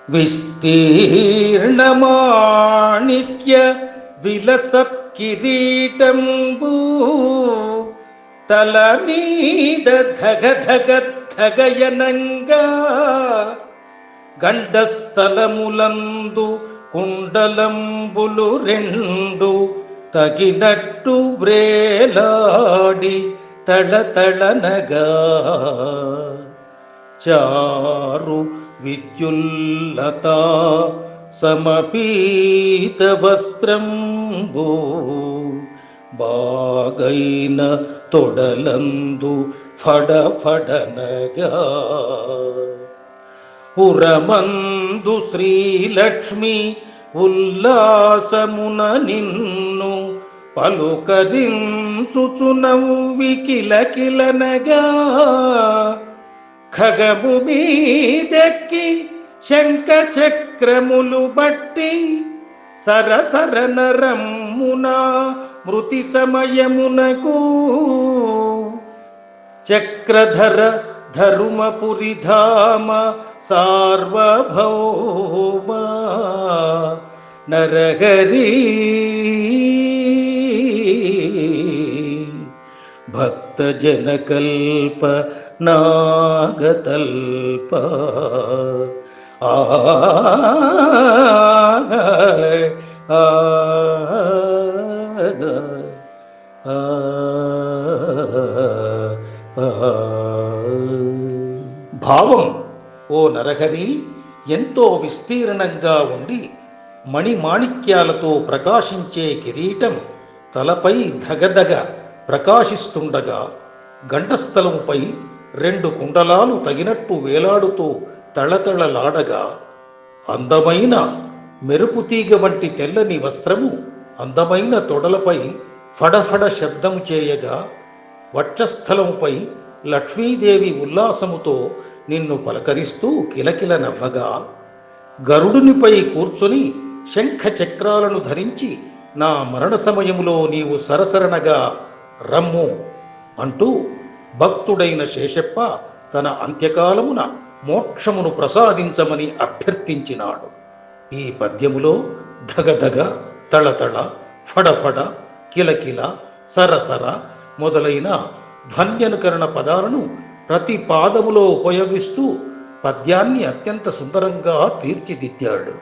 విస్తీర్ణమాణిక్య విలసత్ కిరీటంబు తల మీద ధగ ధగ ధగయనంగా గండస్థలములందు కుండలంబులు రెండు తగినట్టు వ్రేలాడి తళతళనగా చారు విద్యుల్లత సమపీత వస్త్రంబు బాగైన తొడలందు ఫడఫడనగా పురమందు శ్రీలక్ష్మి ఉల్లాసమున నిన్ను పలుకరించుచు నవ్వి కిలకిలనగా ఖగము మీదెక్కి శంఖ చక్రములు బట్టి సరసర నరమ్మున మృతి సమయమునకు చక్రధర ధరుమపురిధామ సార్వభౌమ నరహరి భక్తజనకల్ప నాగతల్ప భావం: ఓ నరహరి, ఎంతో విస్తీర్ణంగా ఉండి మణిమాణిక్యాలతో ప్రకాశించే కిరీటం తలపై ధగధగ ప్రకాశిస్తుండగా గండస్థలముపై 2 కుండలాలు తగినట్టు వేలాడుతూ తళతళలాడగా అందమైన మెరుపుతీగ వంటి తెల్లని వస్త్రము అందమైన తొడలపై ఫడఫడ శబ్దము చేయగా వక్షస్థలముపై లక్ష్మీదేవి ఉల్లాసముతో నిన్ను పలకరిస్తూ కిలకిల నవ్వగా గరుడునిపై కూర్చొని శంఖ చక్రాలను ధరించి నా మరణ సమయములో నీవు సరసరణగా రమ్ము అంటూ భక్తుడైన శేషప్ప తన అంత్యకాలమున మోక్షమును ప్రసాదించమని అభ్యర్థించినాడు. ఈ పద్యములో ధగధగ, తళతళ, ఫడఫడ, కిలకిల, సరసర మొదలైన ధ్వన్యనుకరణ పదాలను ప్రతి పాదములో ఉపయోగిస్తూ పద్యాన్ని అత్యంత సుందరంగా తీర్చిదిద్దాడు.